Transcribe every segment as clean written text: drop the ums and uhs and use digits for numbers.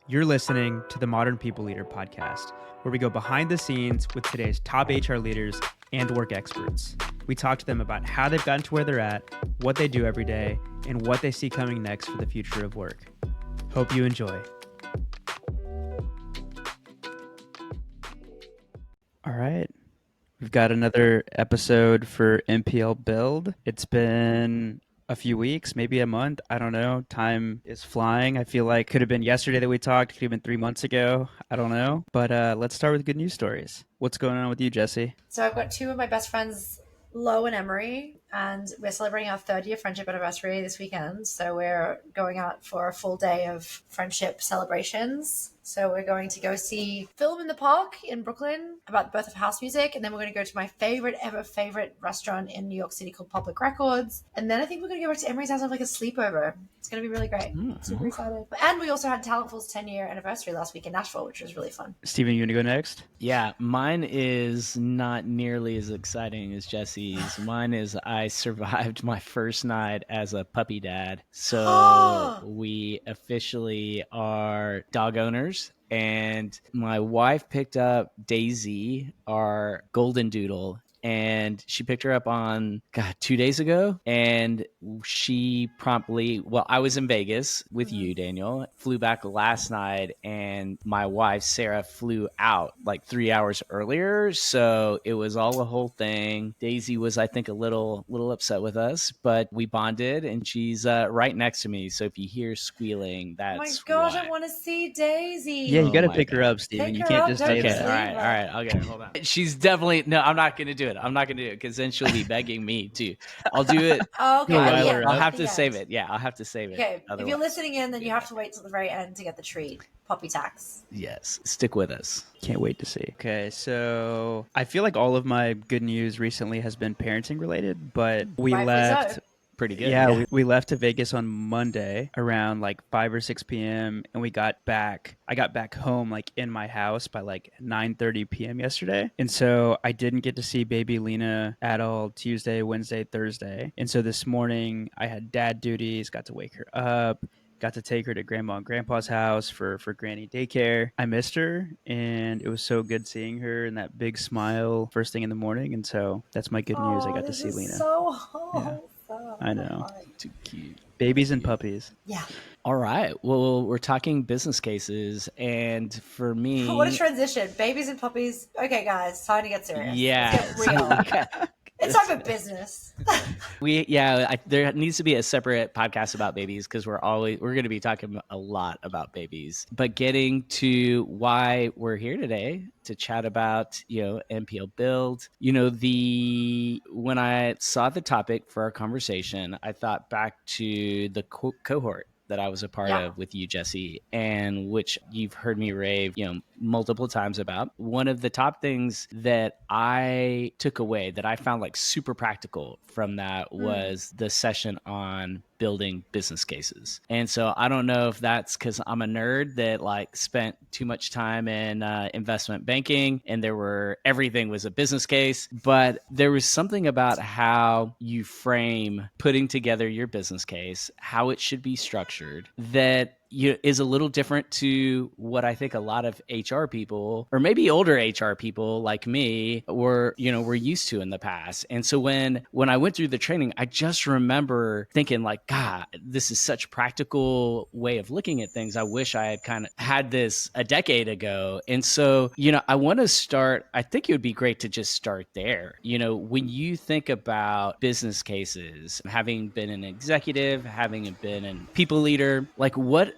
You're listening to the Modern People Leader podcast, where we go behind the scenes with today's top HR leaders and work experts. We talk to them about how they've gotten to where they're at, what they do every day, and what they see coming next for the future of work. Hope you enjoy. All right. We've got another episode for MPL Build. It's been a few weeks, maybe a month. I don't know. Time is flying. I feel like could have been yesterday that we talked, could have been 3 months ago. I don't know. But let's start with good news stories. What's going on with you, Jesse? So I've got two of my best friends, Lo and Emery, and we're celebrating our 3rd-year friendship anniversary this weekend. So we're going out for a full day of friendship celebrations. So we're going to go see Film in the Park in Brooklyn about the birth of house music. And then we're going to go to my favorite restaurant in New York City called Public Records. And then I think we're going to go back to Emery's house and have like a sleepover. It's going to be really great. Super excited. And we also had Talentful's 10-year anniversary last week in Nashville, which was really fun. Steven, you want to go next? Yeah, mine is not nearly as exciting as Jesse's. Mine is I survived my first night as a puppy dad. So we officially are dog owners. And my wife picked up Daisy, our golden doodle, and she picked her up on 2 days ago. And she promptly, I was in Vegas with you, Daniel, flew back last night, and my wife, Sarah, flew out like 3 hours earlier. So it was all a whole thing. Daisy was, I think, a little upset with us, but we bonded, and she's right next to me. So if you hear squealing, that's oh my gosh, why. I want to see Daisy. Yeah, you got to my pick her God. up, Steven. Pick You her can't up, just don't say just that. All leave right. I'll get it. Hold on. She's definitely, no, I'm not going to do it. I'm not going to do it because then she'll be begging me too. I'll do it. Oh, okay. You'll at the rile end, her I'll up. have at to the save end. it. Yeah, I'll have to save it. Okay, if Otherwise, you're listening in, then you have to wait till the very end to get the treat. Puppy tax. yes, stick with us. Can't wait to see. Okay, so I feel like all of my good news recently has been parenting related, but we Rightfully left... so. Pretty good. Yeah, we left to Vegas on Monday around like 5 or 6 p.m. and I got back home like in my house by like 9:30 p.m. yesterday. And so I didn't get to see baby Lena at all Tuesday, Wednesday, Thursday. And so this morning I had dad duties, got to wake her up, got to take her to grandma and grandpa's house for granny daycare. I missed her, and it was so good seeing her and that big smile first thing in the morning. And so that's my good news. I got to see Lena. So wholesome. I know. Too cute. Babies and puppies. Yeah. All right. Well, we're talking business cases, and for me, What a transition. Babies and puppies. Okay, guys, time to get serious. yeah, Let's get real. It's time for business. there needs to be a separate podcast about babies because we're going to be talking a lot about babies. But getting to why we're here today to chat about, MPL Build. When I saw the topic for our conversation, I thought back to the cohort that I was a part of with you, Jesse, and which you've heard me rave, multiple times about. One of the top things that I took away that I found like super practical from that was the session on building business cases. And so I don't know if that's because I'm a nerd that like spent too much time in investment banking and everything was a business case, but there was something about how you frame putting together your business case, how it should be structured, that is a little different to what I think a lot of HR people, or maybe older HR people like me, were used to in the past. And so when I went through the training, I just remember thinking like, God, this is such a practical way of looking at things. I wish I had kind of had this a decade ago. And so, I want to start, I think it would be great to just start there. When you think about business cases, having been an executive, having been a people leader, like what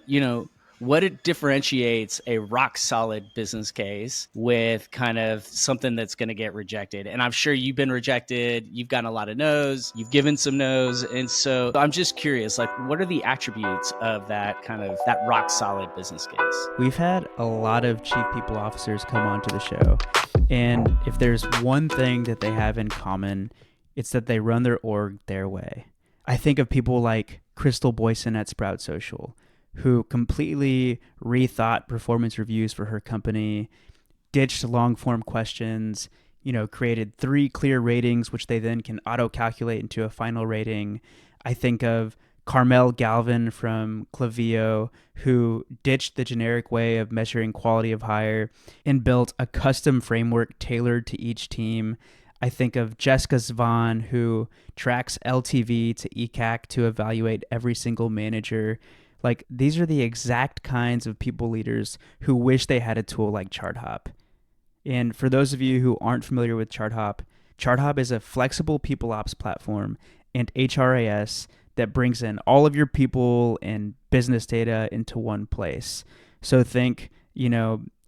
it differentiates a rock solid business case with kind of something that's going to get rejected. And I'm sure you've been rejected. You've gotten a lot of no's. You've given some no's. And so I'm just curious, like, what are the attributes of that rock solid business case? We've had a lot of chief people officers come onto the show. And if there's one thing that they have in common, it's that they run their org their way. I think of people like Crystal Boyson at Sprout Social, who completely rethought performance reviews for her company, ditched long-form questions, created 3 clear ratings, which they then can auto-calculate into a final rating. I think of Carmel Galvin from Clavio, who ditched the generic way of measuring quality of hire and built a custom framework tailored to each team. I think of Jessica Zwaan, who tracks LTV to ECAC to evaluate every single manager. Like, these are the exact kinds of people leaders who wish they had a tool like ChartHop. And for those of you who aren't familiar with ChartHop, ChartHop is a flexible people ops platform and HRIS that brings in all of your people and business data into one place. So think,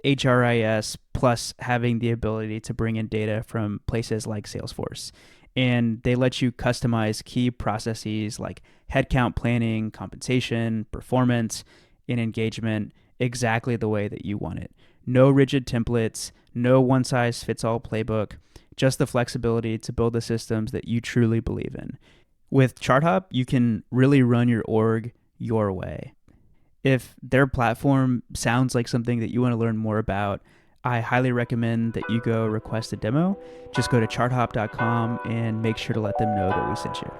HRIS plus having the ability to bring in data from places like Salesforce. And they let you customize key processes like headcount planning, compensation, performance, and engagement exactly the way that you want it. No rigid templates, no one-size-fits-all playbook, just the flexibility to build the systems that you truly believe in. With ChartHop, you can really run your org your way. If their platform sounds like something that you want to learn more about, I highly recommend that you go request a demo. Just go to charthop.com and make sure to let them know that we sent you.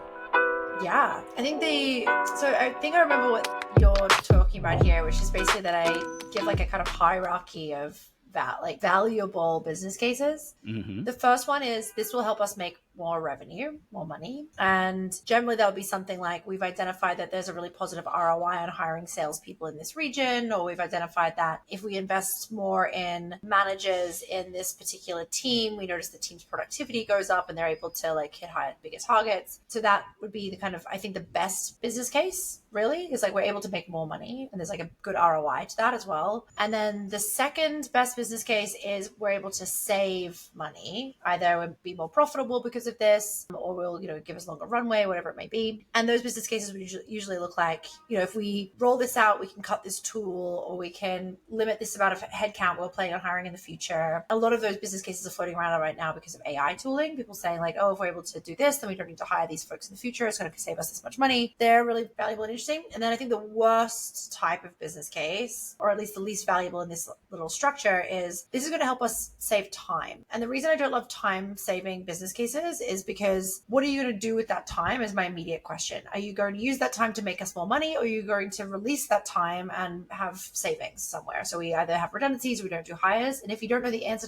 Yeah, I think I remember what you're talking about here, which is basically that I give like a kind of hierarchy of valuable business cases. Mm-hmm. The first one is this will help us make more revenue, more money. And generally that'll be something like we've identified that there's a really positive ROI on hiring salespeople in this region, or we've identified that if we invest more in managers in this particular team, we notice the team's productivity goes up and they're able to like hit bigger targets. So that would be the kind of, I think, the best business case really is like we're able to make more money and there's like a good ROI to that as well. And then the second best business case is we're able to save money, either we'll be more profitable because of this, or will give us longer runway, whatever it may be. And those business cases would usually look like, if we roll this out, we can cut this tool, or we can limit this amount of headcount we're planning on hiring in the future. A lot of those business cases are floating around right now because of AI tooling. People saying like, oh, if we're able to do this, then we don't need to hire these folks in the future. It's going to save us this much money. They're really valuable and interesting. And then I think the worst type of business case, or at least the least valuable in this little structure, is this is going to help us save time. And the reason I don't love time saving business cases is because what are you going to do with that time is my immediate question. Are you going to use that time to make us more money, or are you going to release that time and have savings somewhere? So we either have redundancies or we don't do hires. And if you don't know the answer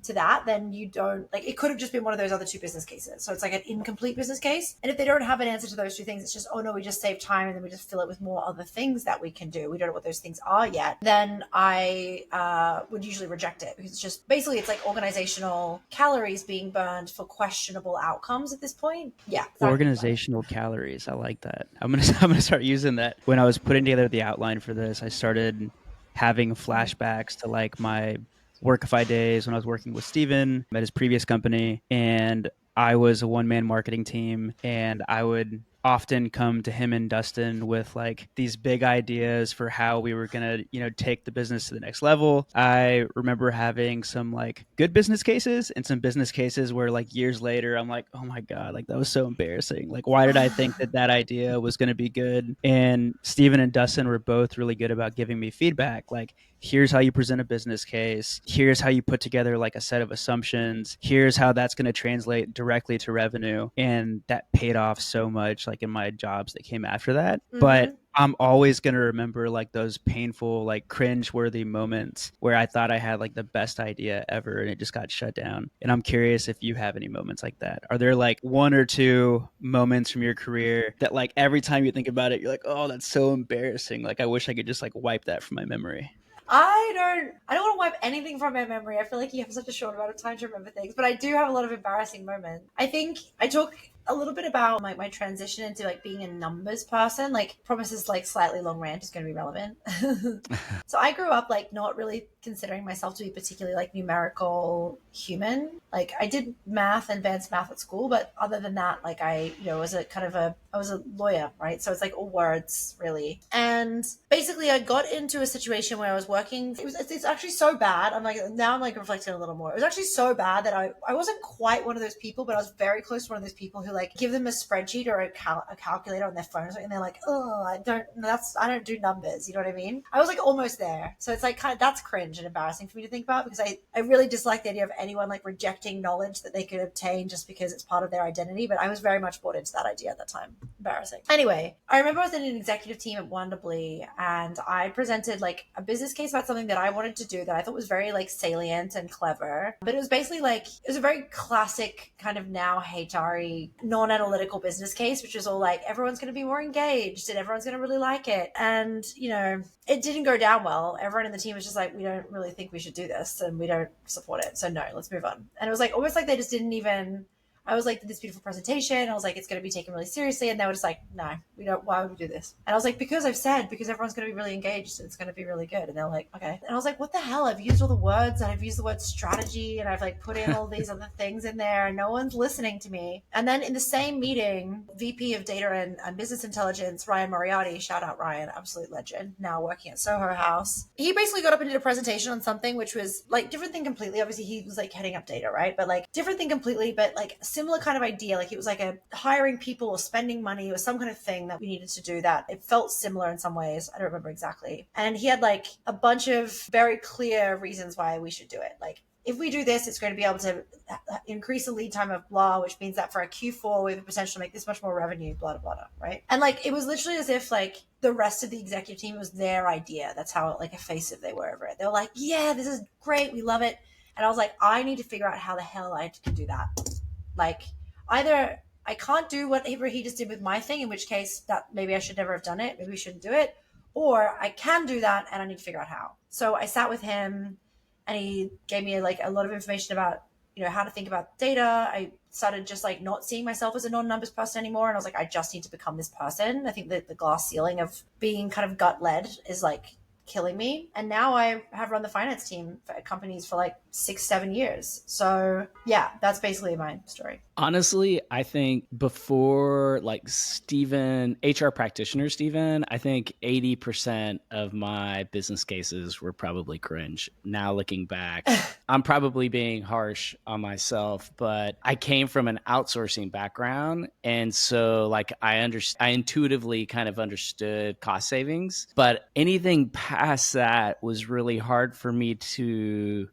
to that, then you don't, like, it could have just been one of those other two business cases. So it's like an incomplete business case. And if they don't have an answer to those two things, it's just, oh no, we just save time and then we just fill it with more other things that we can do. We don't know what those things are yet. Then I would usually reject it, because it's just basically it's like organizational calories being burned for questionable outcomes at this point. Yeah. Organizational calories. I like that. I'm gonna start using that. When I was putting together the outline for this, I started having flashbacks to like my Workify days when I was working with Steven at his previous company, and I was a one-man marketing team, and I would often come to him and Dustin with like these big ideas for how we were going to, take the business to the next level. I remember having some like good business cases and some business cases where like years later, I'm like, oh my God, like that was so embarrassing. Like, why did I think that idea was going to be good? And Steven and Dustin were both really good about giving me feedback. Like, here's how you present a business case. Here's how you put together like a set of assumptions. Here's how that's going to translate directly to revenue. And that paid off so much like in my jobs that came after that. Mm-hmm. But I'm always going to remember like those painful, like cringe-worthy moments where I thought I had like the best idea ever and it just got shut down. And I'm curious if you have any moments like that. Are there like one or two moments from your career that like every time you think about it, you're like, oh, that's so embarrassing. Like I wish I could just like wipe that from my memory. I don't want to wipe anything from my memory. I feel like you have such a short amount of time to remember things, but I do have a lot of embarrassing moments. I think I talk a little bit about my transition into like being a numbers person. Like, promise this like slightly long rant is going to be relevant. So I grew up like not really considering myself to be particularly like numerical human. Like I did math, advanced math at school, but other than that, like I was I was a lawyer, right? So it's like all words really. And basically I got into a situation where I was working. It's actually so bad. I'm like reflecting a little more. It was actually so bad that I wasn't quite one of those people, but I was very close to one of those people who like give them a spreadsheet or a calculator on their phone or something, and they're like, oh, I don't do numbers. You know what I mean? I was like almost there. So it's like kind of, that's cringe and embarrassing for me to think about, because I really dislike the idea of anyone like rejecting knowledge that they could obtain just because it's part of their identity. But I was very much bought into that idea at that time. Embarrassing. Anyway, I remember I was in an executive team at Wonderbly, and I presented like a business case about something that I wanted to do that I thought was very like salient and clever. But it was basically like, it was a very classic kind of now HR-y, non-analytical business case, which is all like, everyone's going to be more engaged and everyone's going to really like it. And, you know, it didn't go down well. Everyone in the team was just like, we don't really think we should do this and we don't support it. So no, let's move on. And it was like, almost like they just didn't even, I was like, did this beautiful presentation. I was like, it's going to be taken really seriously. And they were just like, no, we don't, why would we do this? And I was like, because everyone's going to be really engaged. It's going to be really good. And they're like, okay. And I was like, what the hell? I've used all the words, and I've used the word strategy, and I've like put in all these other things in there, and no one's listening to me. And then in the same meeting, VP of Data and Business Intelligence, Ryan Moriarty, shout out Ryan, absolute legend, now working at Soho House. He basically got up and did a presentation on something which was like different thing completely. Obviously he was like heading up data, right? But like different thing completely, but like similar kind of idea. Like it was like a hiring people or spending money or some kind of thing that we needed to do that it felt similar in some ways. I don't remember exactly. And he had like a bunch of very clear reasons why we should do it. Like, if we do this, it's going to be able to increase the lead time of blah, which means that for a Q4, we have the potential to make this much more revenue, blah, blah, blah, right? And like, it was literally as if like the rest of the executive team was their idea. That's how like effusive they were over it. They were like, yeah, this is great. We love it. And I was like, I need to figure out how the hell I can do that. Like, either I can't do whatever he just did with my thing, in which case that maybe I should never have done it. Maybe we shouldn't do it. Or I can do that and I need to figure out how. So I sat with him and he gave me like a lot of information about, you know, how to think about data. I started just like not seeing myself as a non-numbers person anymore. And I was like, I just need to become this person. I think that the glass ceiling of being kind of gut led is like killing me. And now I have run the finance team for companies for like 6-7 years. So yeah, that's basically my story. Honestly, I think before like Steven, HR practitioner Steven, I think 80% of my business cases were probably cringe. Now looking back, I'm probably being harsh on myself, but I came from an outsourcing background. And so like I intuitively kind of understood cost savings, but anything past that was really hard for me to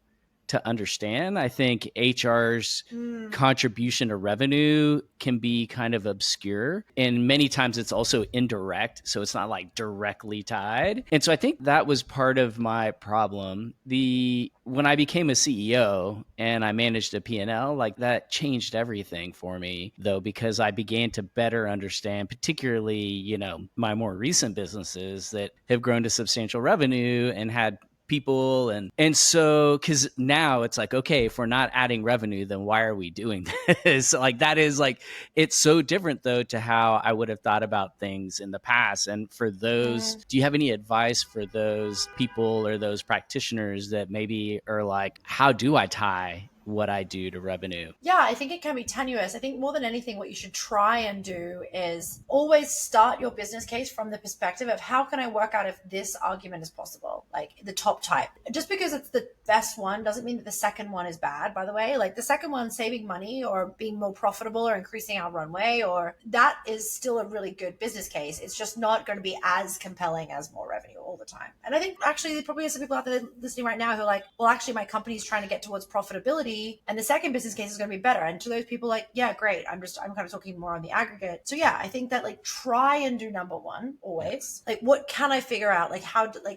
understand. I think HR's contribution to revenue can be kind of obscure, and many times it's also indirect, so it's not like directly tied. And so I think that was part of my problem. When I became a CEO and I managed a P&L, like that changed everything for me, though, because I began to better understand, particularly, you know, my more recent businesses that have grown to substantial revenue and had people. And so, because now it's like, okay, if we're not adding revenue, then why are we doing this? Like that is like, it's so different though to how I would have thought about things in the past. And for those, do you have any advice for those people or those practitioners that maybe are like, how do I tie what I do to revenue? Yeah, I think it can be tenuous. I think more than anything, what you should try and do is always start your business case from the perspective of how can I work out if this argument is possible, like the top type. Just because it's the best one doesn't mean that the second one is bad, by the way. Like the second one, saving money or being more profitable or increasing our runway, or that is still a really good business case. It's just not going to be as compelling as more revenue all the time. And I think actually there probably are some people out there listening right now who are like, well, actually my company's trying to get towards profitability, and the second business case is going to be better. And to those people, like, yeah, great. I'm kind of talking more on the aggregate. So yeah, I think that like try and do number one always. Like, what can I figure out? Like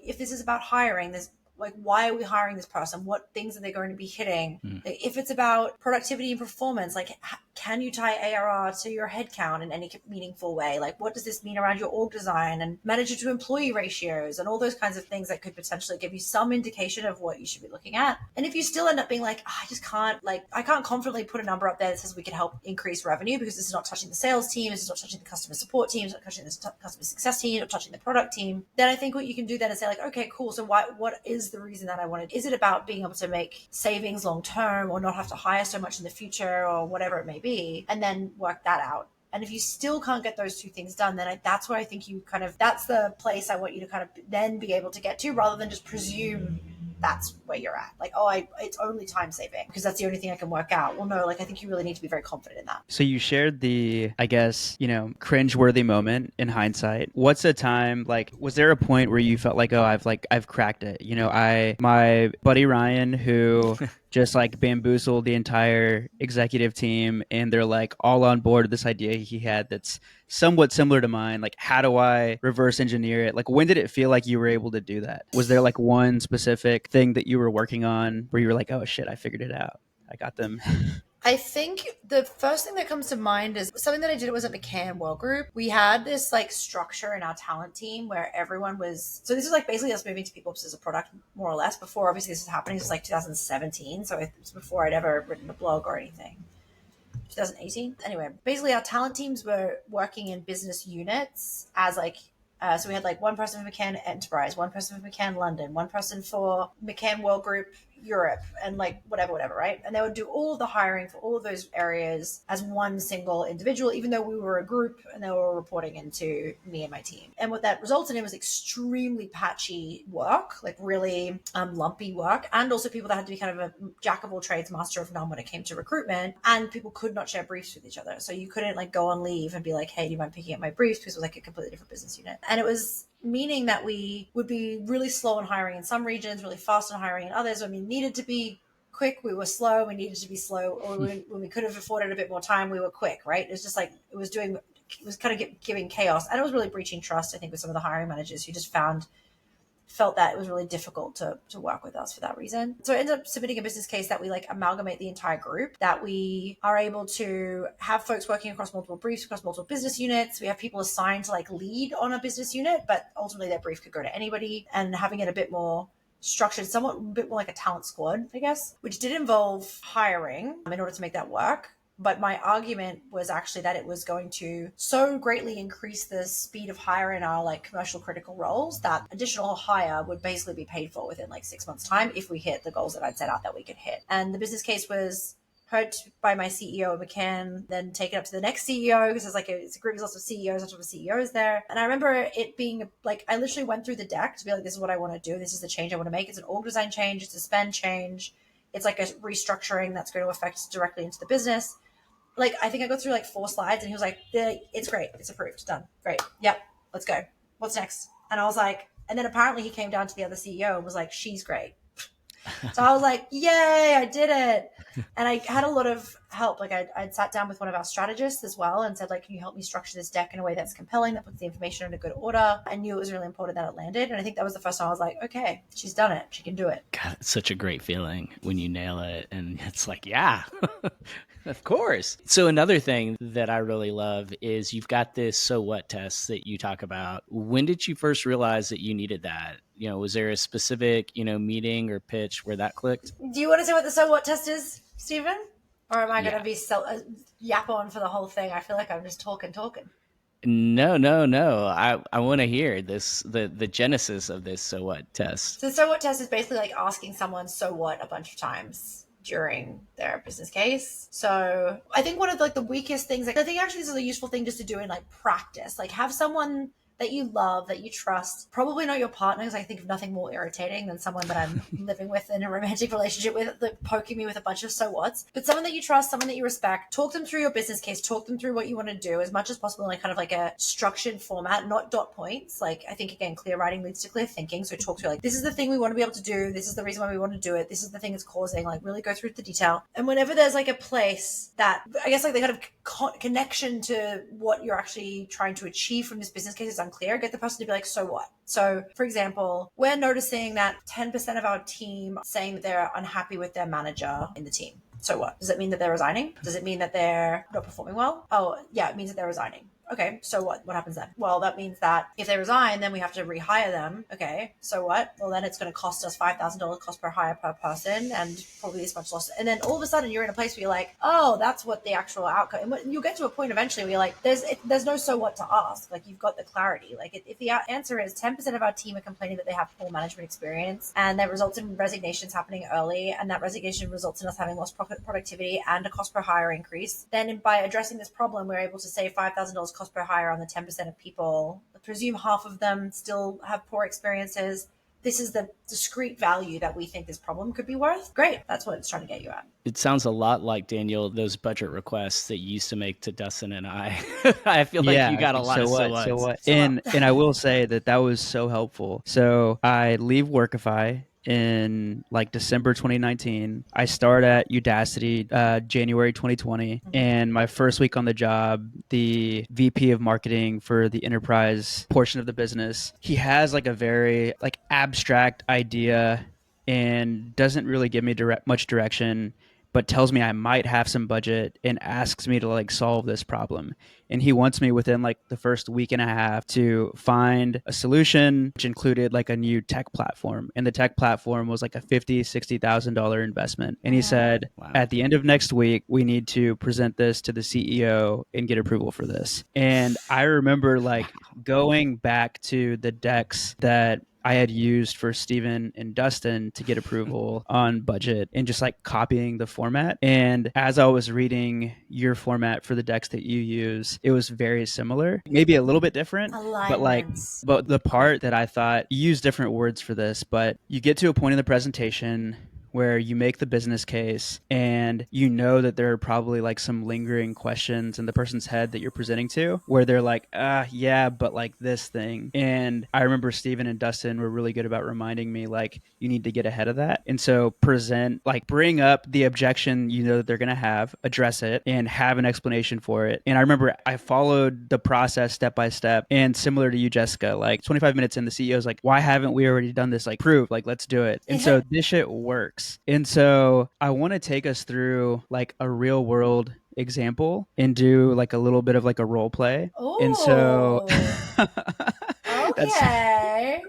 if this is about hiring, there's like, why are we hiring this person? What things are they going to be hitting? Like, if it's about productivity and performance, like can you tie ARR to your headcount in any meaningful way? Like, what does this mean around your org design and manager to employee ratios and all those kinds of things that could potentially give you some indication of what you should be looking at? And if you still end up being like, I just can't, like, I can't confidently put a number up there that says we can help increase revenue because this is not touching the sales team, this is not touching the customer support team, it's not touching the customer success team, not touching the product team, then I think what you can do then is say like, okay, cool. So what is the reason that I wanted? Is it about being able to make savings long term or not have to hire so much in the future or whatever it may be, and then work that out? And if you still can't get those two things done, then that's where I think you kind of, that's the place I want you to kind of then be able to get to, rather than just presume that's where you're at. Like, oh, it's only time saving because that's the only thing I can work out. Well, no, like I think you really need to be very confident in that. So you shared the, I guess, cringe-worthy moment in hindsight. What's a time, like, was there a point where you felt like, oh, I've cracked it? My buddy Ryan, who just like bamboozled the entire executive team, and they're like all on board with this idea he had that's somewhat similar to mine. Like, how do I reverse engineer it? Like, when did it feel like you were able to do that? Was there like one specific thing that you were working on where you were like, oh shit, I figured it out, I got them? I think the first thing that comes to mind is something that I did was at McCann Worldgroup. We had this like structure in our talent team where everyone was, so this is like basically us moving to People as a product, more or less. Before obviously this was happening, this was like 2017. So it was before I'd ever written a blog or anything. 2018. Anyway, basically our talent teams were working in business units as like, so we had like one person for McCann Enterprise, one person for McCann London, one person for McCann Worldgroup Europe, and like whatever, right? And they would do all of the hiring for all of those areas as one single individual, even though we were a group and they were reporting into me and my team. And what that resulted in was extremely patchy work, like really lumpy work, and also people that had to be kind of a jack of all trades, master of none when it came to recruitment, and people could not share briefs with each other. So you couldn't like go on leave and be like, hey, do you mind picking up my briefs? Because it was like a completely different business unit. And it was meaning that we would be really slow in hiring in some regions, really fast in hiring in others. When we needed to be quick, we were slow. We needed to be slow, or when we could have afforded a bit more time, we were quick, right? It was just like, it was kind of giving chaos. And it was really breaching trust, I think, with some of the hiring managers who just felt that it was really difficult to work with us for that reason. So I ended up submitting a business case that we like amalgamate the entire group, that we are able to have folks working across multiple briefs, across multiple business units. We have people assigned to like lead on a business unit, but ultimately their brief could go to anybody, and having it a bit more structured, somewhat a bit more like a talent squad, I guess, which did involve hiring in order to make that work. But my argument was actually that it was going to so greatly increase the speed of hire in our like commercial critical roles that additional hire would basically be paid for within like 6 months' time if we hit the goals that I'd set out that we could hit. And the business case was heard by my CEO, McCann, then taken up to the next CEO, because it's a group of lots of CEOs on top of CEOs there. And I remember it being like, I literally went through the deck to be like, this is what I want to do. This is the change I want to make. It's an org design change. It's a spend change. It's like a restructuring that's going to affect directly into the business. Like, I think I got through like 4 slides and he was like, it's great. It's approved. Done. Great. Yep. Let's go. What's next? And I was like, and then apparently he came down to the other CEO and was like, she's great. So I was like, yay, I did it. And I had a lot of help. Like I'd sat down with one of our strategists as well and said, like, can you help me structure this deck in a way that's compelling, that puts the information in a good order? I knew it was really important that it landed. And I think that was the first time I was like, okay, she's done it. She can do it. God, it's such a great feeling when you nail it. And it's like, yeah, of course. So another thing that I really love is you've got this so what test that you talk about. When did you first realize that you needed that? Was there a specific, meeting or pitch where that clicked? Do you want to say what the so what test is, Stephen? Or am I going to be yap on for the whole thing? I feel like I'm just talking. No. I want to hear this, the genesis of this so what test. So the so what test is basically like asking someone so what a bunch of times during their business case. So I think one of the weakest things, I think actually this is a useful thing just to do in like practice, like have someone that you love, that you trust, probably not your partner, because I think of nothing more irritating than someone that I'm living with in a romantic relationship with, like poking me with a bunch of so what's, but someone that you trust, someone that you respect. Talk them through your business case, talk them through what you want to do as much as possible in like kind of like a structured format, not dot points. Like I think again, clear writing leads to clear thinking. So talk through like, this is the thing we want to be able to do. This is the reason why we want to do it. This is the thing it's causing, like really go through the detail. And whenever there's like a place that I guess like the kind of connection to what you're actually trying to achieve from this business case is unclear, get the person to be like, so what? So for example, we're noticing that 10% of our team saying that they're unhappy with their manager in the team. So what? Does it mean that they're resigning? Does it mean that they're not performing well? Oh yeah, it means that they're resigning. Okay, so what? What happens then? Well, that means that if they resign, then we have to rehire them. Okay, so what? Well, then it's going to cost us $5,000 cost per hire per person, and probably this much loss. And then all of a sudden, you're in a place where you're like, oh, that's what the actual outcome. And you'll get to a point eventually where you're like, there's no so what to ask. Like you've got the clarity. Like if the answer is 10% of our team are complaining that they have poor management experience, and that results in resignations happening early, and that resignation results in us having lost productivity and a cost per hire increase, then by addressing this problem, we're able to save $5,000 cost per hire on the 10% of people. I presume half of them still have poor experiences. this is the discrete value that we think this problem could be worth. Great. That's what it's trying to get you at. It sounds a lot like, Daniel, those budget requests that you used to make to Dustin and I. I feel like you got a lot of so what. And I will say that was so helpful. So I leave Workify in like December 2019. I start at Udacity January 2020. And my first week on the job, the VP of marketing for the enterprise portion of the business, he has like a very like abstract idea and doesn't really give me much direction, but tells me I might have some budget and asks me to like solve this problem. And he wants me within like the first week and a half to find a solution, which included like a new tech platform. And the tech platform was like a $50,000-$60,000 investment. And he said, at the end of next week, we need to present this to the CEO and get approval for this. And I remember like going back to the decks that I had used for Steven and Dustin to get approval on budget and just like copying the format. And as I was reading your format for the decks that you use, it was very similar, maybe a little bit different, but the part that I thought, you use different words for this, but you get to a point in the presentation where you make the business case and you know that there are probably like some lingering questions in the person's head that you're presenting to where they're like, yeah, but like this thing. And I remember Steven and Dustin were really good about reminding me like, you need to get ahead of that. And so bring up the objection you know that they're going to have, address it, and have an explanation for it. And I remember I followed the process step by step. And similar to you, Jessica, like 25 minutes in, the CEO's like, why haven't we already done this? Like, prove, like, let's do it. And so this shit works. And so I want to take us through like a real world example and do like a little bit of like a role play. Ooh. And so okay.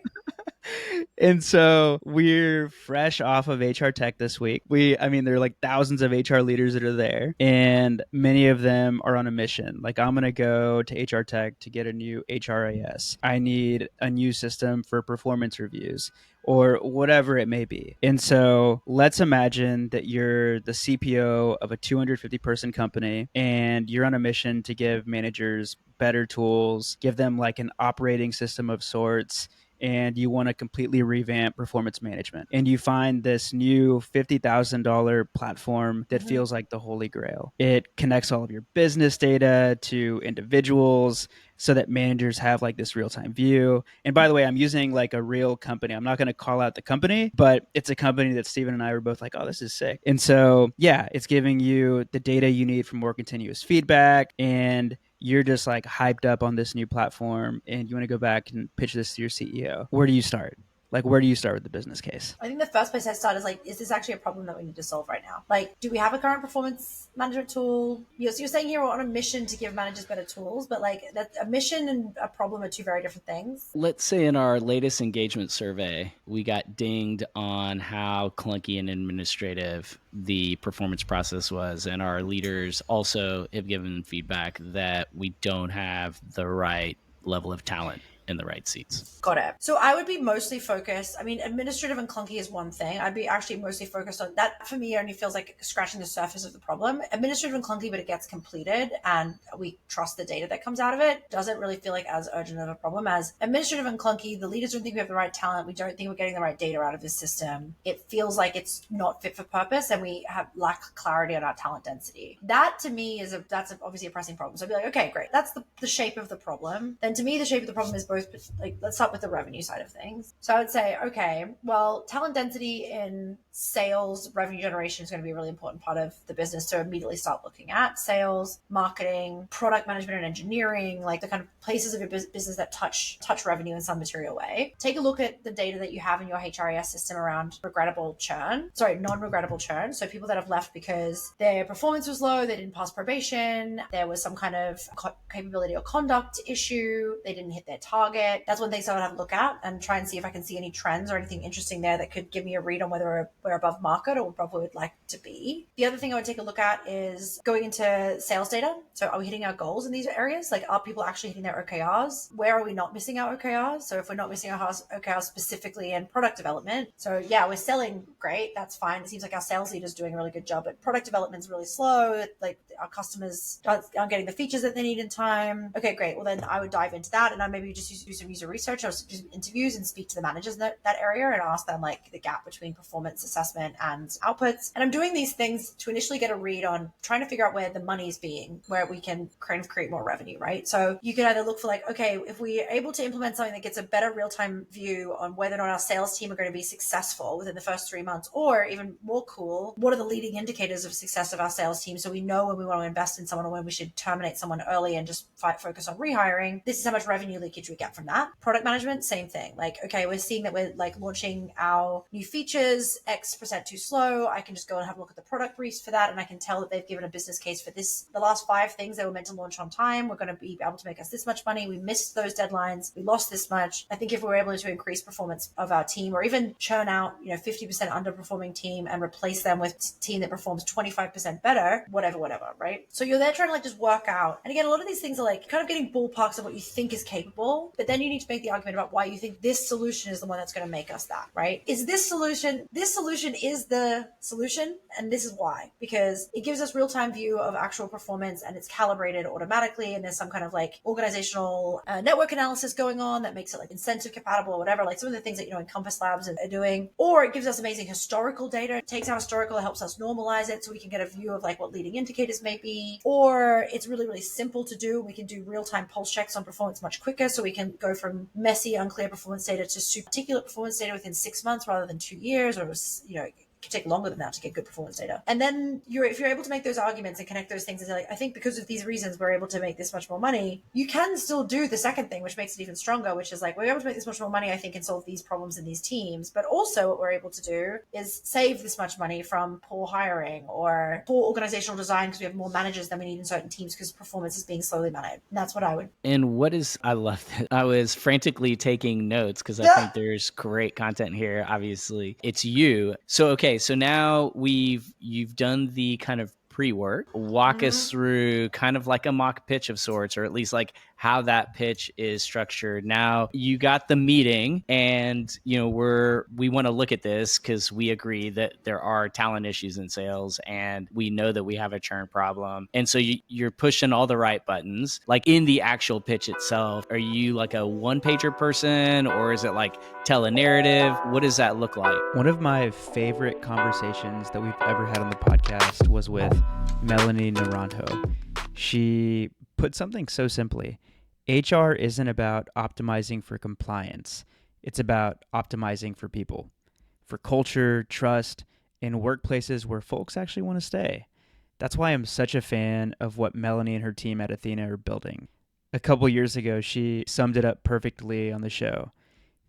And so we're fresh off of HR Tech this week. There are like thousands of HR leaders that are there, and many of them are on a mission. Like, I'm going to go to HR Tech to get a new HRIS. I need a new system for performance reviews, or whatever it may be. And so let's imagine that you're the CPO of a 250 person company and you're on a mission to give managers better tools, give them like an operating system of sorts, and you want to completely revamp performance management. And you find this new $50,000 platform that feels like the holy grail. It connects all of your business data to individuals so that managers have like this real-time view. And by the way, I'm using like a real company. I'm not going to call out the company, but it's a company that Steven and I were both like, oh, this is sick. And so, yeah, it's giving you the data you need for more continuous feedback, and you're just like hyped up on this new platform and you want to go back and pitch this to your CEO. Where do you start? Like, where do you start with the business case? I think the first place I start is like, is this actually a problem that we need to solve right now? Like, do we have a current performance management tool? You're saying here we're on a mission to give managers better tools, but like a mission and a problem are two very different things. Let's say in our latest engagement survey, we got dinged on how clunky and administrative the performance process was. And our leaders also have given feedback that we don't have the right level of talent in the right seats. Got it. So I would be mostly focused. I mean, administrative and clunky is one thing. I'd be actually mostly focused on that. For me, only feels like scratching the surface of the problem. Administrative and clunky, but it gets completed and we trust the data that comes out of it. Doesn't really feel like as urgent of a problem as administrative and clunky. The leaders don't think we have the right talent. We don't think we're getting the right data out of this system. It feels like it's not fit for purpose and we have lack clarity on our talent density. That to me is obviously a pressing problem. So I'd be like, okay, great. That's the shape of the problem. Then to me, the shape of the problem is both, like, let's start with the revenue side of things. So I would say, okay, well, talent density in sales, revenue generation is going to be a really important part of the business to immediately start looking at. Sales, marketing, product management and engineering, like the kind of places of your business that touch revenue in some material way. Take a look at the data that you have in your HRIS system around non-regrettable churn. So people that have left because their performance was low, they didn't pass probation, there was some kind of capability or conduct issue, they didn't hit their target. That's one thing I would have a look at and try and see if I can see any trends or anything interesting there that could give me a read on whether we're above market or above where we'd like to be. The other thing I would take a look at is going into sales data. So are we hitting our goals in these areas? Like, are people actually hitting their OKRs? Where are we not missing our OKRs? So if we're not missing our OKRs specifically in product development, so yeah, we're selling great, that's fine. It seems like our sales leader's doing a really good job, but product development's really slow. Like, our customers aren't getting the features that they need in time. Okay, great. Well, then I would dive into that and I maybe just do some user research or do some interviews and speak to the managers in that area and ask them like the gap between performance assessment and outputs. And I'm doing these things to initially get a read on trying to figure out where the money's being, where we can kind of create more revenue, right? So you can either look for like, okay, if we're able to implement something that gets a better real-time view on whether or not our sales team are going to be successful within the first 3 months, or even more cool, what are the leading indicators of success of our sales team, so we know when we want to invest in someone or when we should terminate someone early and just focus on rehiring. This is how much revenue leakage we get from that. Product management, same thing. Like, okay, we're seeing that we're like launching our new features X% too slow. I can just go and have a look at the product briefs for that, and I can tell that they've given a business case for this. The last 5 things they were meant to launch on time were going to be able to make us this much money. We missed those deadlines. We lost this much. I think if we were able to increase performance of our team, or even churn out 50% underperforming team and replace them with team that performs 25% better, whatever, right? So you're there trying to like just work out. And again, a lot of these things are like kind of getting ballparks of what you think is capable, but then you need to make the argument about why you think this solution is the one that's going to make us that, right? Is this solution is the solution, and this is why, because it gives us real-time view of actual performance and it's calibrated automatically, and there's some kind of like organizational network analysis going on that makes it like incentive compatible or whatever, like some of the things that Encompass Labs are doing. Or it gives us amazing historical data. It takes our historical, it helps us normalize it so we can get a view of like what leading indicators may be. Or it's really, really simple to do. We can do real-time pulse checks on performance much quicker, so we can go from messy, unclear performance data to super articulate performance data within 6 months rather than 2 years, or could take longer than that to get good performance data. And then if you're able to make those arguments and connect those things and say, like, I think because of these reasons we're able to make this much more money, you can still do the second thing, which makes it even stronger, which is like, we're able to make this much more money, I think, and solve these problems in these teams. But also what we're able to do is save this much money from poor hiring or poor organizational design, because we have more managers than we need in certain teams because performance is being slowly managed. And that's what I would. And I love that. I was frantically taking notes because I think there's great content here. Obviously, it's you. So, okay. So now you've done the kind of pre-work. Walk us through kind of like a mock pitch of sorts, or at least like how that pitch is structured. Now you got the meeting, and we want to look at this because we agree that there are talent issues in sales, and we know that we have a churn problem. And so you're pushing all the right buttons. Like in the actual pitch itself, are you like a one-pager person, or is it like tell a narrative? What does that look like? One of my favorite conversations that we've ever had on the podcast was with Melanie Naranjo. She put something so simply: HR isn't about optimizing for compliance. It's about optimizing for people, for culture, trust, and workplaces where folks actually want to stay. That's why I'm such a fan of what Melanie and her team at Ethena are building. A couple years ago, she summed it up perfectly on the show.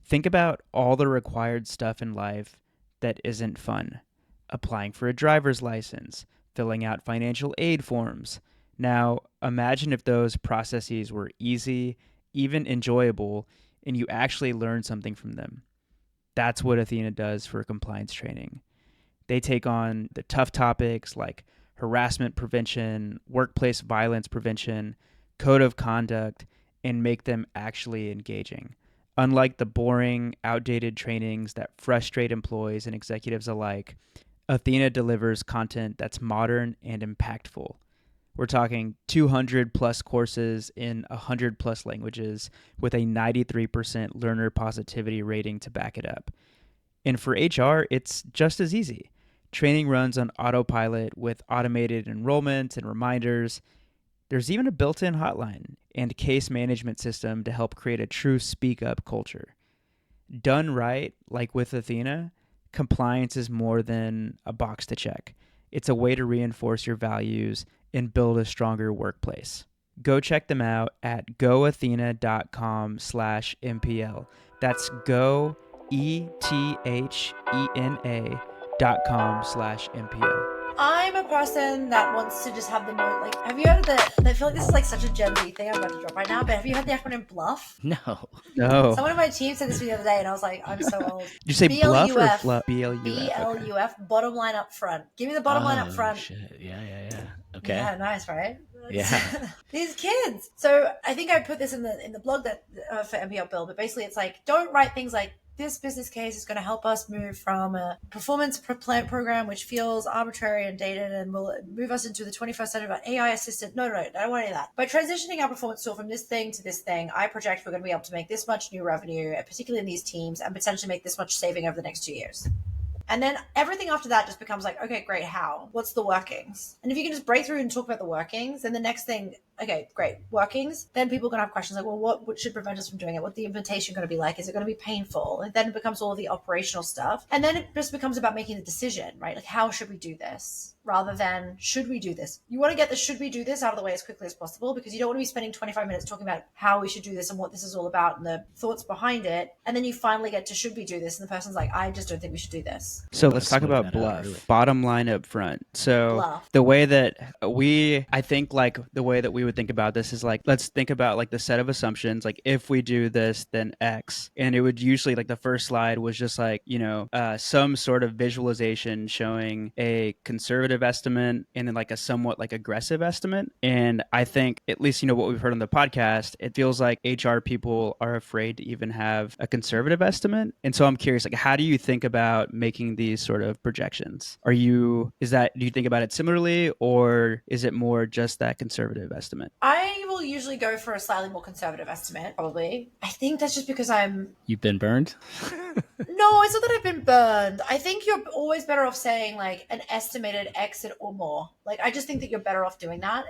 Think about all the required stuff in life that isn't fun. Applying for a driver's license, filling out financial aid forms. Now, imagine if those processes were easy, even enjoyable, and you actually learned something from them. That's what Ethena does for compliance training. They take on the tough topics like harassment prevention, workplace violence prevention, code of conduct, and make them actually engaging. Unlike the boring, outdated trainings that frustrate employees and executives alike, Ethena delivers content that's modern and impactful. We're talking 200 plus courses in 100 plus languages with a 93% learner positivity rating to back it up. And for HR, it's just as easy. Training runs on autopilot with automated enrollment and reminders. There's even a built-in hotline and case management system to help create a true speak-up culture. Done right, like with Ethena, compliance is more than a box to check. It's a way to reinforce your values and build a stronger workplace. Go check them out at goethena.com/MPL. That's goethena.com/MPL. I'm a person that wants to just have the note. Like, have you heard of I feel like this is like such a Gen Z thing I'm about to drop right now, but have you heard the acronym BLUF? No. Someone on my team said this to me the other day, and I was like, I'm so old. Did you say BLUF or FLUF? BLUF. BLUF, bottom line up front. Give me the bottom line up front. Shit. Yeah. Okay. Yeah, nice, right? Yeah. These kids. So I think I put this in the blog that for MPL Build, but basically it's like, don't write things like this business case is going to help us move from a performance plan program, which feels arbitrary and dated, and will move us into the 21st century about AI assistant. No, I don't want any of that. By transitioning our performance tool from this thing to this thing, I project we're going to be able to make this much new revenue, particularly in these teams, and potentially make this much saving over the next 2 years. And then everything after that just becomes like, okay, great, how? What's the workings? And if you can just break through and talk about the workings, then the next thing, okay, great, workings, then people are going to have questions like, well, what should prevent us from doing it? What's the implementation going to be like? Is it going to be painful? And then it becomes all of the operational stuff. And then it just becomes about making the decision, right? Like, how should we do this? Rather than, should we do this? You want to get the should we do this out of the way as quickly as possible, because you don't want to be spending 25 minutes talking about how we should do this and what this is all about and the thoughts behind it. And then you finally get to should we do this? And the person's like, I just don't think we should do this. So let's talk about BLUF. Bottom line up front. So BLUF. the way that I think like the way that we would think about this is like, let's think about like the set of assumptions, like if we do this, then X. And it would usually like the first slide was just like, some sort of visualization showing a conservative estimate and then like a somewhat like aggressive estimate. And I think at least, what we've heard on the podcast, it feels like HR people are afraid to even have a conservative estimate. And so I'm curious, like, how do you think about making these sort of projections? Do you think about it similarly, or is it more just that conservative estimate? I will usually go for a slightly more conservative estimate, probably. I think that's just because You've been burned? No, it's not that I've been burned. I think you're always better off saying like an estimated exit or more. Like, I just think that you're better off doing that.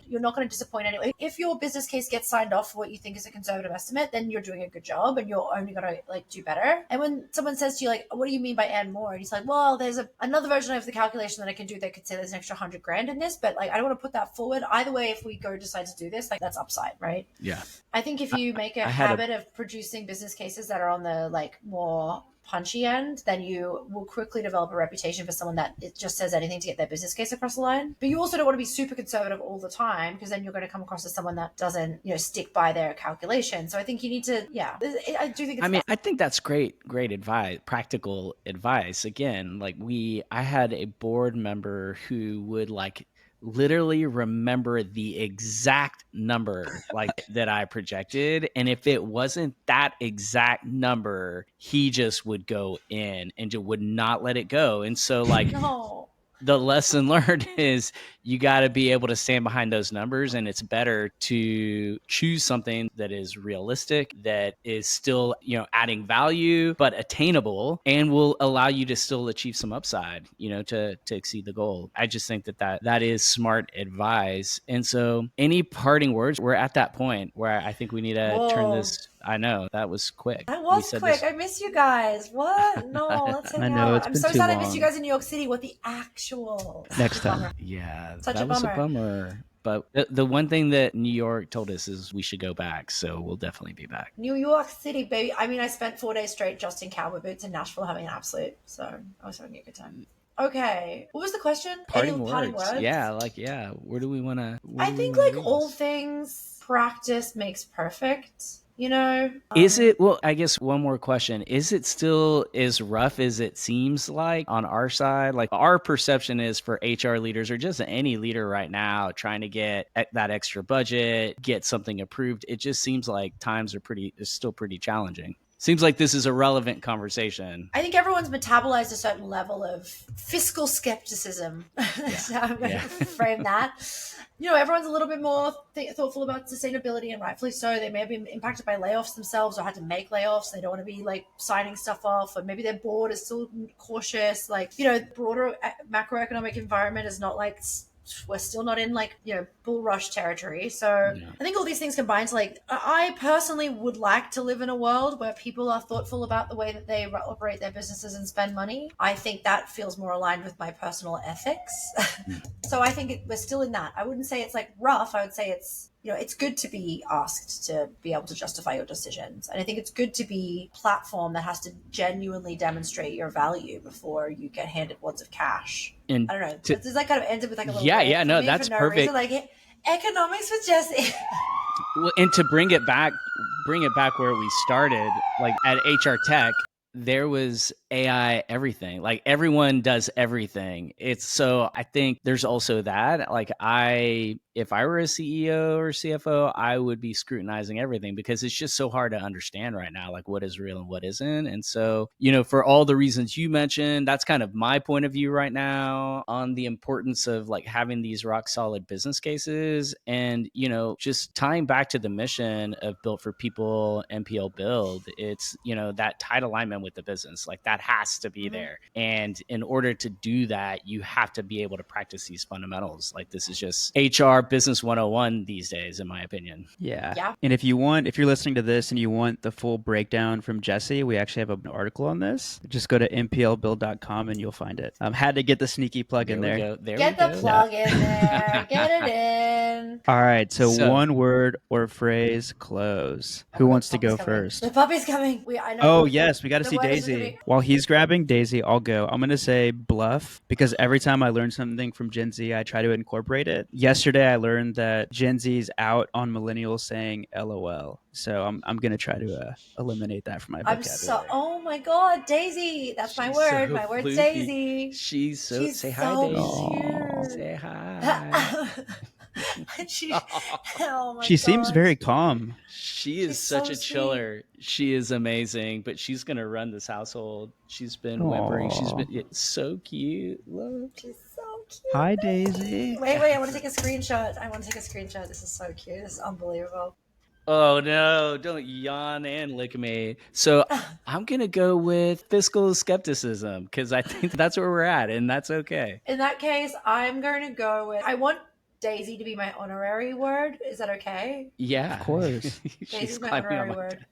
You're not going to disappoint anyone. If your business case gets signed off for what you think is a conservative estimate, then you're doing a good job and you're only going to like do better. And when someone says to you like, what do you mean by and more? And he's like, well, there's another version of the calculation that I can do that could say there's an extra $100,000 in this, but like, I don't want to put that forward. Either way, if we decide to do this, like, that's upside, right? Yeah. I think if you make a habit of producing business cases that are on the like more punchy end, then you will quickly develop a reputation for someone that it just says anything to get their business case across the line. But you also don't want to be super conservative all the time, because then you're going to come across as someone that doesn't, stick by their calculation. So I think you need to, I do think it's I think that's great advice, practical advice. Again, like I had a board member who would like literally remember the exact number like that I projected, and if it wasn't that exact number, he just would go in and just would not let it go. And so like no. The lesson learned is you got to be able to stand behind those numbers, and it's better to choose something that is realistic, that is still, adding value, but attainable, and will allow you to still achieve some upside, to exceed the goal. I just think that is smart advice. And so any parting words? We're at that point where I think we need to turn this. I know that was quick. That was quick. I miss you guys. What? No, let's hang out. I'm so sad I missed you guys in New York City. What the actual? Next time. Yeah, Such that was a bummer. But the one thing that New York told us is we should go back. So we'll definitely be back. New York City, baby. I mean, I spent 4 days straight just in cowboy boots in Nashville having an absolute. So I was having a good time. Okay. What was the question? Parting words? Yeah. Where do we want to? I think like all things, practice makes perfect. Is it, well, I guess one more question. Is it still as rough as it seems like on our side? Like our perception is for HR leaders or just any leader right now trying to get that extra budget, get something approved. It just seems like times are still pretty challenging. Seems like this is a relevant conversation. I think everyone's metabolized a certain level of fiscal skepticism. So I'm going to frame that. Everyone's a little bit more thoughtful about sustainability, and rightfully so. They may have been impacted by layoffs themselves or had to make layoffs. They don't want to be like signing stuff off, or maybe their board is still cautious. Like, broader macroeconomic environment is not like, we're still not in like, bull rush territory. So I think all these things combine to like, I personally would like to live in a world where people are thoughtful about the way that they operate their businesses and spend money. I think that feels more aligned with my personal ethics. So I think we're still in that. I wouldn't say it's like rough. I would say it's, it's good to be asked to be able to justify your decisions. And I think it's good to be a platform that has to genuinely demonstrate your value before you get handed wads of cash. And I don't know. Does that kind of end up with like a little no, that's perfect. Reason? Like economics with Jesse. Well, and to bring it back where we started, like at HR Tech, there was AI everything. Like everyone does everything. I think there's also that. Like I if I were a CEO or CFO, I would be scrutinizing everything because it's just so hard to understand right now, like what is real and what isn't. And so, for all the reasons you mentioned, that's kind of my point of view right now on the importance of like having these rock solid business cases and, just tying back to the mission of Built for People, MPL Build. It's, that tight alignment with the business, like that has to be there. And in order to do that, you have to be able to practice these fundamentals. Like this is just HR business 101 these days, in my opinion. Yeah. And if you're listening to this and you want the full breakdown from Jesse, we actually have an article on this. Just go to mplbuild.com and you'll find it. Had to get the sneaky plug in there. Get the plug in there. Get it in. All right. So one word or phrase, close. Who wants to go first? The puppy's coming. I know. Oh, yes. We got to see Daisy. While he's grabbing Daisy, I'll go. I'm going to say BLUF because every time I learn something from Gen Z, I try to incorporate it. Yesterday, I learned that Gen Z's out on millennials saying LOL. So I'm going to try to eliminate that from my vocabulary. Oh my God, Daisy. That's my word. My word's Daisy. She's say so hi, Daisy. Cute. Say hi. She seems very calm. She's such a chiller. She is amazing, but she's going to run this household. She's been whimpering. She's been so cute. Look. She's so cute. Hi, Daisy. Wait. I want to take a screenshot. This is so cute. This is unbelievable. Oh, no, don't yawn and lick me. So I'm going to go with fiscal skepticism because I think that's where we're at, and that's okay. In that case, I'm going to go with, I want Daisy to be my honorary word. Is that okay? Yeah. Of course. Daisy's my honorary word.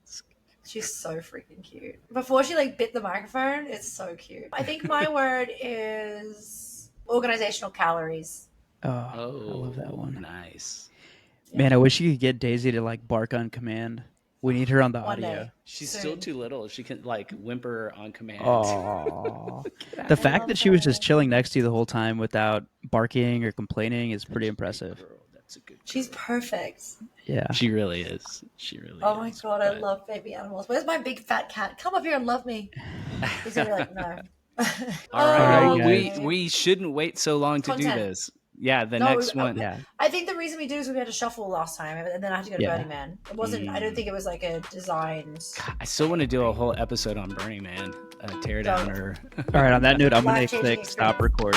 She's so freaking cute. Before she bit the microphone, it's so cute. I think my word is organizational calories. Oh, I love that one. Nice. Man, I wish you could get Daisy to bark on command. We need her on the audio. She's still too little. She can whimper on command. Oh, the fact that she was just chilling next to you the whole time without barking or complaining is pretty impressive. That's a good girl. She's perfect. Yeah, she really is. Oh my God, I love baby animals. Where's my big fat cat? Come up here and love me. He's gonna be like, no. All right, we shouldn't wait so long to do this. Yeah, next one. Yeah, I think the reason we do is we had to shuffle last time, and then I had to go to Burning Man. It wasn't. I don't think it was a designed. I still want to do a whole episode on Burning Man, tear down or. All right. On that note, I'm gonna click stop record.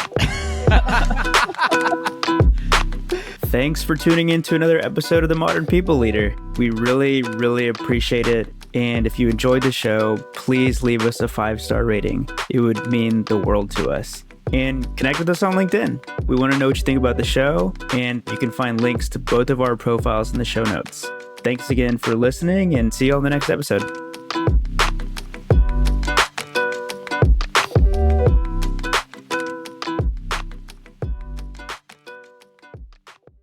Thanks for tuning in to another episode of The Modern People Leader. We really, really appreciate it. And if you enjoyed the show, please leave us a 5-star rating. It would mean the world to us. And connect with us on LinkedIn. We want to know what you think about the show, and you can find links to both of our profiles in the show notes. Thanks again for listening, and see you on the next episode.